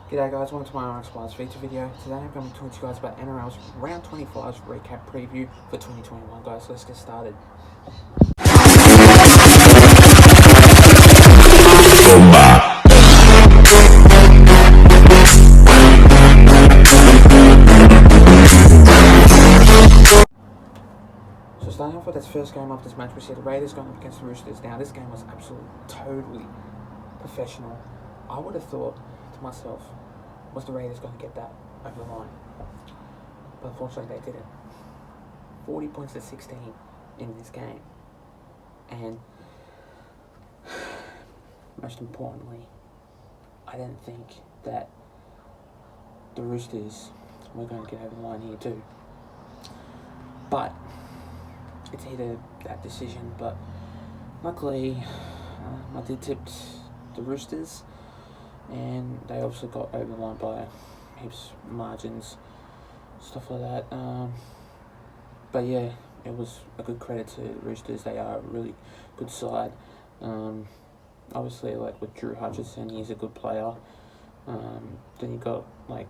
G'day guys, welcome to my RX Plus feature video. Today I'm going to talk to you guys about NRL's Round 25's recap preview for 2021 guys, so let's get started. So starting off with this first game of this match, we see the Raiders going up against the Roosters. Now this game was absolutely totally professional. I would have thought to myself, was the Raiders going to get that over the line? But unfortunately they didn't. 40 points to 16 in this game. And most importantly, I didn't think that the Roosters were going to get over the line here too. But it's either that decision, but luckily I did tip the Roosters, and they also got over the line by heaps margins, stuff like that. But yeah, it was a good credit to the Roosters. They are a really good side. Obviously, like with Drew Hutchison, he's a good player. Then you got like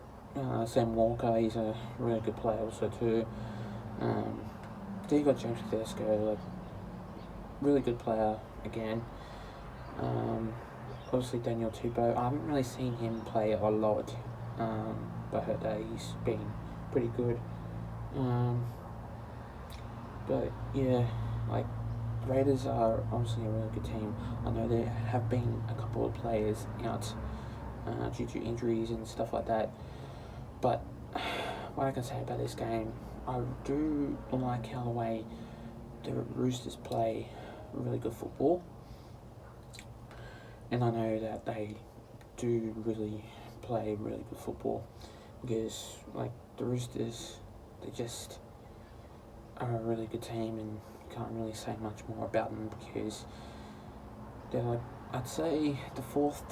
Sam Walker, he's a really good player also too. Then you got James Tedesco, like really good player again. Obviously Daniel Tupou, I haven't really seen him play a lot, but I heard that he's been pretty good. But yeah, like Raiders are obviously a really good team. I know there have been a couple of players out due to injuries and stuff like that, but what I can say about this game, I do like how the way the Roosters play really good football, and I know that they do really play really good football because like the Roosters, they just are a really good team, and you can't really say much more about them because they're like, I'd say the fourth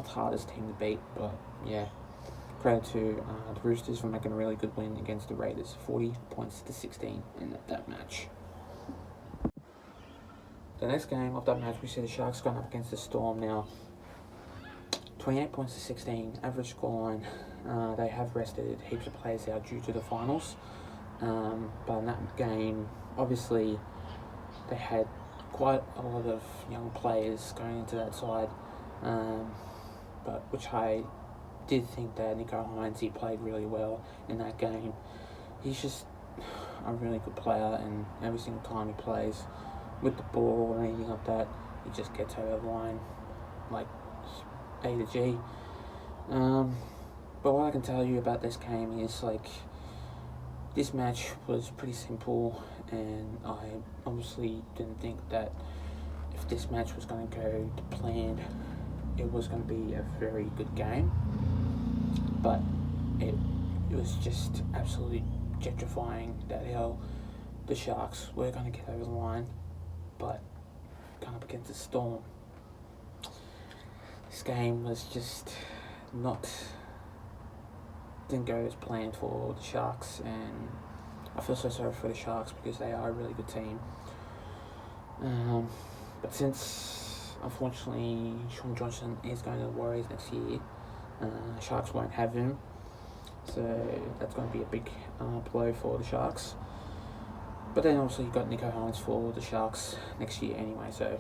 hardest team to beat. But yeah, credit to the Roosters for making a really good win against the Raiders, 40 points to 16 in that match. The next game of that match, we see the Sharks going up against the Storm now. 28 points to 16, average scoreline. They have rested heaps of players out due to the finals. But in that game, obviously, they had quite a lot of young players going into that side. But which I did think that Nico Hines, he played really well in that game. He's just a really good player, and every single time he plays with the ball or anything like that, he just gets over the line like A to G. But what I can tell you about this game is like this match was pretty simple, and I obviously didn't think that if this match was going to go to plan, it was going to be a very good game. But it was just absolutely gentrifying that how the Sharks were going to get over the line, but going up against the Storm, this game was just didn't go as planned for the Sharks, and I feel so sorry for the Sharks because they are a really good team. But since unfortunately Shaun Johnson is going to the Warriors next year, Sharks won't have him, so that's going to be a big blow for the Sharks. But then also you got Nico Hines for the Sharks next year anyway, so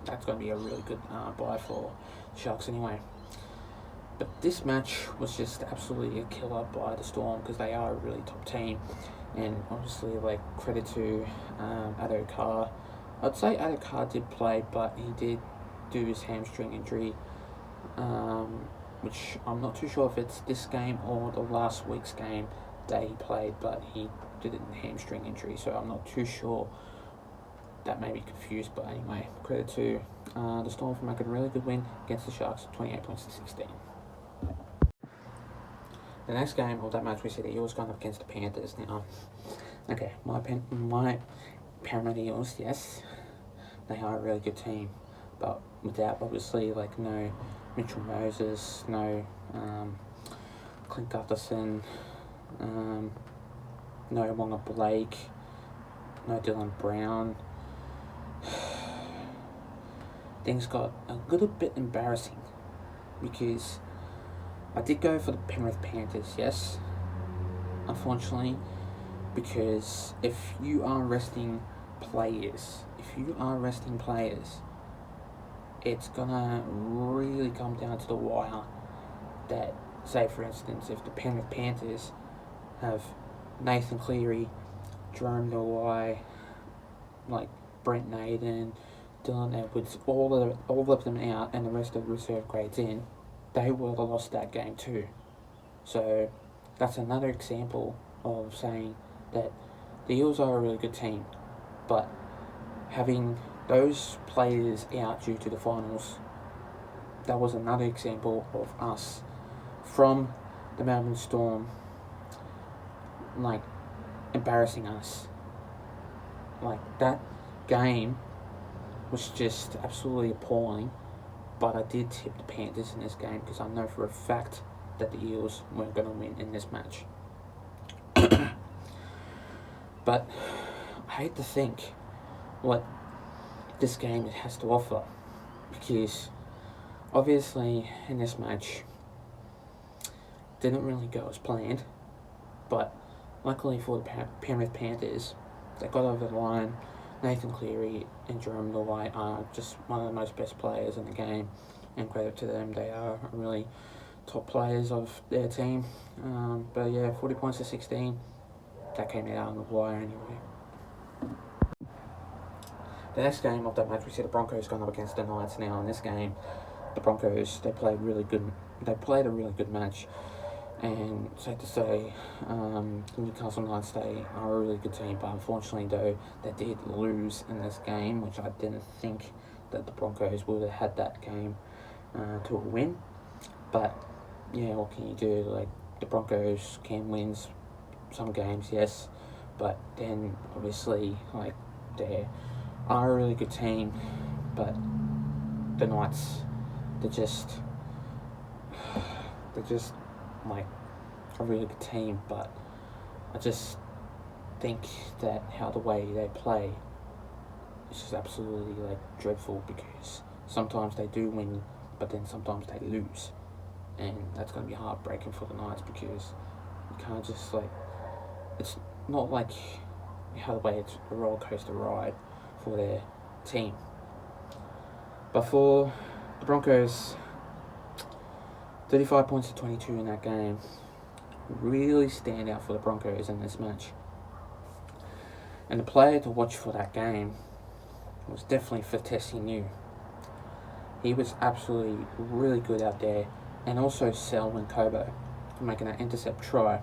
that's going to be a really good buy for the Sharks anyway. But this match was just absolutely a killer by the Storm because they are a really top team, and obviously like credit to Addo Carr. I'd say Addo Carr did play, but he did do his hamstring injury, which I'm not too sure if it's this game or the last week's game that he played, but he did it in hamstring injury, so I'm not too sure. That may be confused, but anyway, credit to the Storm for making a really good win against the Sharks, 28 points to 16. The next game of that match, we see the Eels going up against the Panthers now. Okay, my Parramatta Eels, yes, they are a really good team, but without obviously like no Mitchell Moses, no Clint Gutherson, no Wonga Blake, no Dylan Brown. Things got a little bit embarrassing because I did go for the Penrith Panthers, yes, unfortunately, because if you are resting players, it's gonna really come down to the wire. That, say for instance, if the Penrith Panthers have Nathan Cleary, Jerome Luai, like Brent Naden, Dylan Edwards, all of them out, and the rest of the reserve grades in, they would have lost that game too. So that's another example of saying that the Eels are a really good team, but having those players out due to the finals, that was another example of us from the Melbourne Storm, like, embarrassing us. Like, that game was just absolutely appalling, but I did tip the Panthers in this game because I know for a fact that the Eels weren't going to win in this match. But I hate to think what this game has to offer, because obviously in this match didn't really go as planned, but luckily for the Penrith Panthers, they got over the line. Nathan Cleary and Jerome Luai are just one of the most best players in the game, and credit to them, they are really top players of their team. But yeah, 40 points to 16, that came out on the wire anyway. The next game of that match, we see the Broncos going up against the Knights. Now in this game, the Broncos, they played a really good match, and safe to say, Newcastle Knights, they are a really good team, but unfortunately though, they did lose in this game, which I didn't think that the Broncos would have had that game to a win. But yeah, what can you do? Like, the Broncos can win some games, yes, but then obviously, like, they are a really good team, but the Knights, they're just like a really good team. But I just think that how the way they play is just absolutely, like, dreadful, because sometimes they do win, but then sometimes they lose, and that's going to be heartbreaking for the Knights, because you can't just, like, it's not like how the way it's a roller coaster ride for their team. But for the Broncos, 35 points to 22 in that game really stand out for the Broncos in this match. And the player to watch for that game was definitely Fatesi New. He was absolutely really good out there, and also Selwyn Cobo for making that intercept try,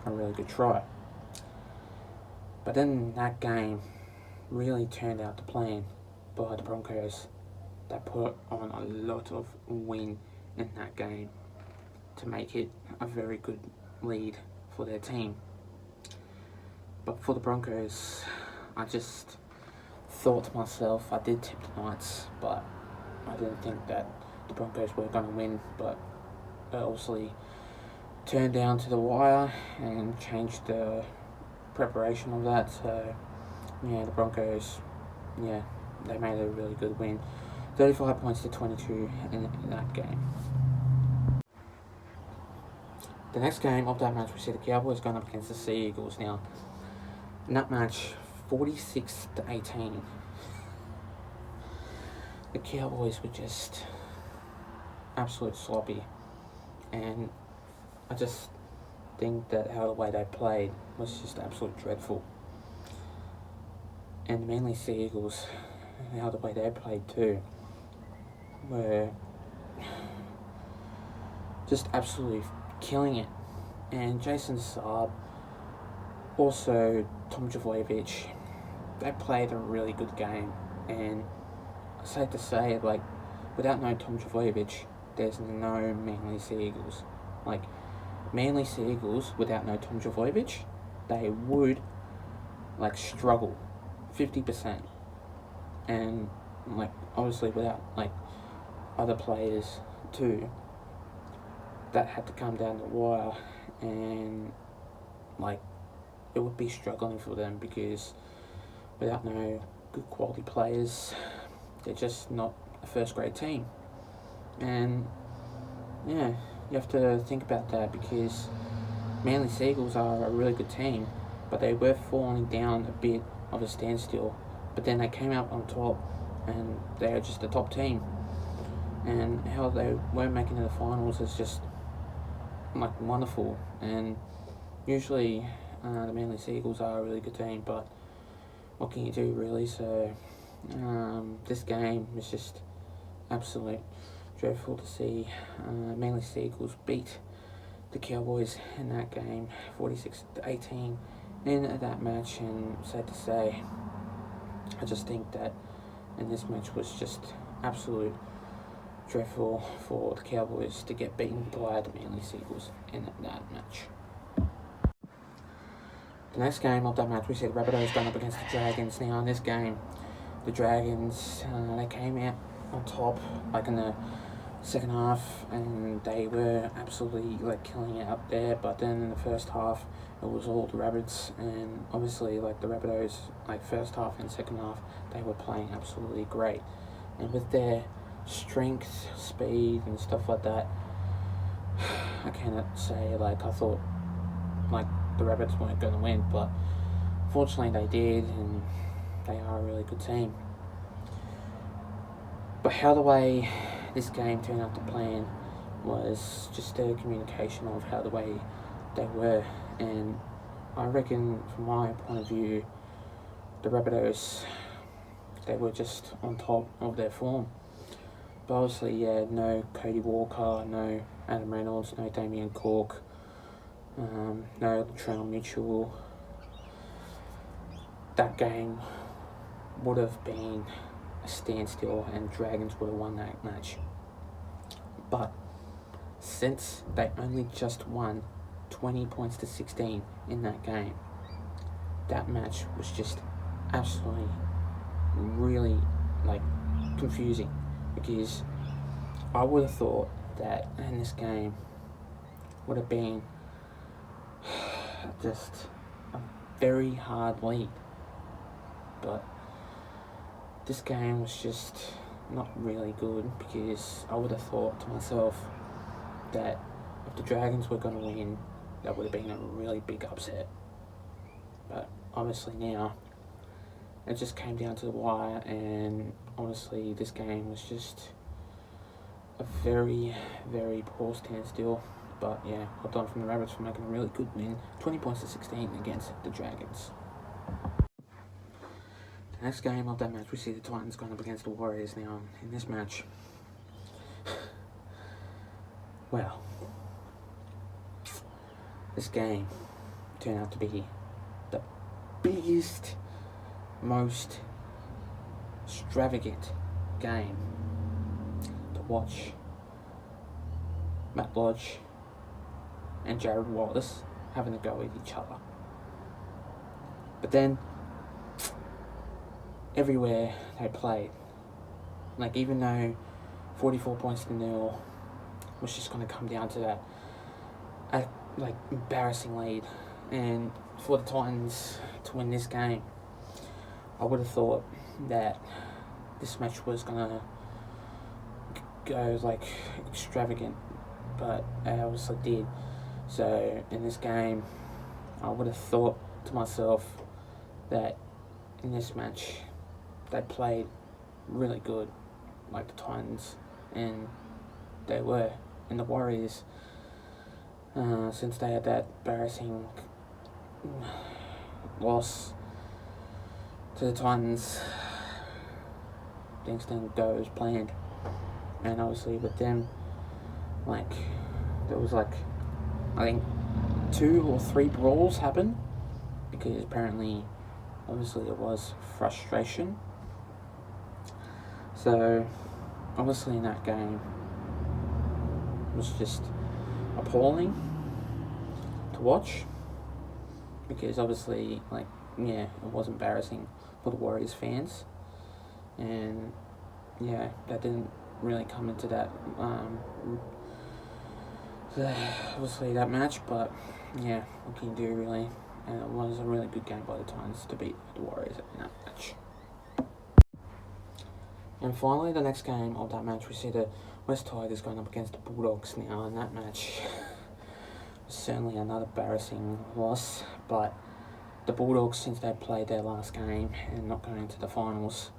a really good try. But then that game really turned out to plan by the Broncos. They put on a lot of win in that game to make it a very good lead for their team. But for the Broncos, I just thought to myself, I did tip the Knights, but I didn't think that the Broncos were going to win. But it obviously turned down to the wire and changed the preparation of that. So yeah, the Broncos, yeah, they made a really good win. 35 points to 22 in that game. The next game of that match, we see the Cowboys going up against the Sea Eagles. Now, in that match, 46 to 18. The Cowboys were just absolute sloppy, and I just think that how the way they played was just absolute dreadful. And mainly Sea Eagles, how the way they played too, were just absolutely killing it. And Jason Saab, also Tom Trbojevic, they played a really good game. And I safe to say, like, without no Tom Trbojevic, there's no Manly Sea Eagles. Like, Manly Sea Eagles, without no Tom Trbojevic, they would, like, struggle 50%. And, like, obviously without, like, other players too, that had to come down the wire, and, like, it would be struggling for them, because without no good quality players, they're just not a first grade team. And yeah, you have to think about that because Manly Seagulls are a really good team, but they were falling down a bit of a standstill. But then they came out on top, and they are just a top team. And how they were making it to the finals is just like wonderful. And usually, the Manly Seagulls are a really good team, but what can you do really? So this game was just absolute dreadful to see. Manly Seagulls beat the Cowboys in that game 46-18 in that match, and sad to say, I just think that in this match was just absolute dreadful for the Cowboys to get beaten by the Manly Seagulls in that match. The next game of that match, we see the Rabbitohs going up against the Dragons. Now in this game, the Dragons, they came out on top like in the second half, and they were absolutely like killing it up there. But then in the first half, it was all the Rabbits, and obviously like the Rabbitohs, like first half and second half, they were playing absolutely great, and with their strength, speed, and stuff like that, I cannot say like I thought like the Rabbits weren't going to win, but fortunately they did, and they are a really good team. But how the way this game turned out to plan was just a communication of how the way they were, and I reckon from my point of view, the Rabbitohs, they were just on top of their form. But obviously, yeah, no Cody Walker, no Adam Reynolds, no Damien Cork, no Latrell Mitchell. That game would have been a standstill, and Dragons would have won that match. But since they only just won 20 points to 16 in that game, that match was just absolutely really like confusing, because I would have thought that in this game would have been just a very hard lead, but this game was just not really good, because I would have thought to myself that if the Dragons were going to win, that would have been a really big upset. But obviously now it just came down to the wire, and honestly this game was just a very, very poor standstill. But yeah, well done from the Rabbits for making a really good win, 20 points to 16 against the Dragons. The next game of that match, we see the Titans going up against the Warriors. Now in this match, well, this game turned out to be the biggest, most extravagant game to watch. Matt Lodge and Jared Wallace having a go at each other. But then, everywhere they played, like even though 44 points to 0 was just going to come down to that like embarrassing lead, and for the Titans to win this game, I would have thought that this match was going to go like extravagant, but they obviously did. So in this game, I would have thought to myself that in this match they played really good, like the Titans, and they were. And the Warriors, since they had that embarrassing loss to the Titans, things didn't go as planned. And obviously with them, like, there was like, I think 2 or 3 brawls happened, because apparently, obviously there was frustration. So, obviously in that game, it was just appalling to watch, because obviously, like, yeah, it was embarrassing for the Warriors fans, and yeah, that didn't really come into that, obviously that match, but yeah, what can you do really? And it was a really good game by the Titans to beat the Warriors in that match. And finally, the next game of that match, we see the West Tigers going up against the Bulldogs now in that match. Certainly another embarrassing loss, but the Bulldogs, since they played their last game and not going into the finals,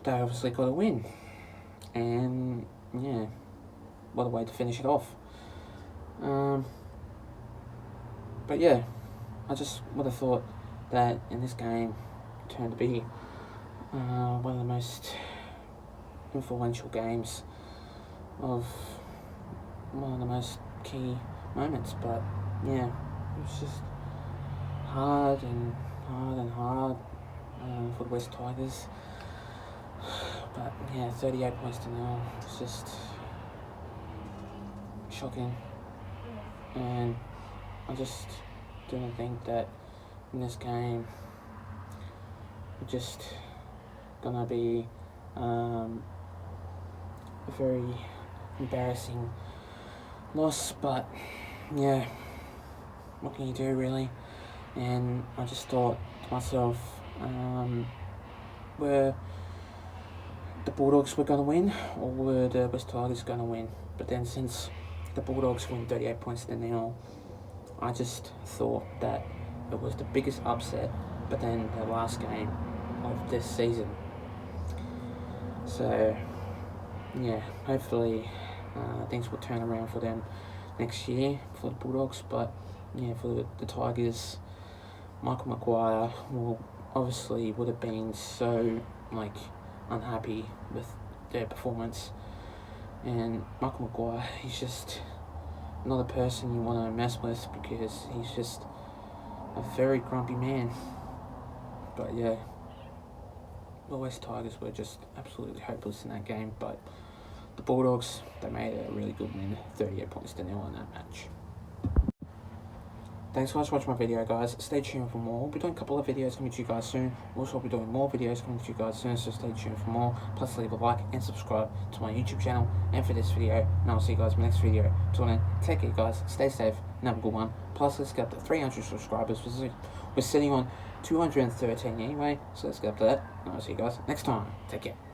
they obviously got a win. And yeah, what a way to finish it off. But yeah, I just would have thought that in this game it turned to be one of the most influential games of one of the most key moments. But yeah, it was just hard for the West Tigers. But yeah, 38 points to 0. It's just shocking. And I just didn't think that in this game we're just gonna be a very embarrassing loss. But yeah, what can you do really? And I just thought to myself, were the Bulldogs were going to win, or were the West Tigers going to win? But then since the Bulldogs win 38 points to 0, I just thought that it was the biggest upset, but then the last game of this season. So yeah, hopefully things will turn around for them next year for the Bulldogs. But yeah, for the Tigers, Michael Maguire would have been so unhappy with their performance. And Michael Maguire, he's just not a person you want to mess with, because he's just a very grumpy man. But yeah, the West Tigers were just absolutely hopeless in that game. But the Bulldogs, they made a really good win, 38 points to 0 in that match. Thanks guys for watching my video, guys. Stay tuned for more. We'll be doing a couple of videos coming to you guys soon. Also, I'll be doing more videos coming to you guys soon, so stay tuned for more. Plus, leave a like and subscribe to my YouTube channel and for this video. And I'll see you guys in my next video. Till then, take care, guys. Stay safe and have a good one. Plus, let's get up to 300 subscribers. We're sitting on 213 anyway, so let's get up to that. And I'll see you guys next time. Take care.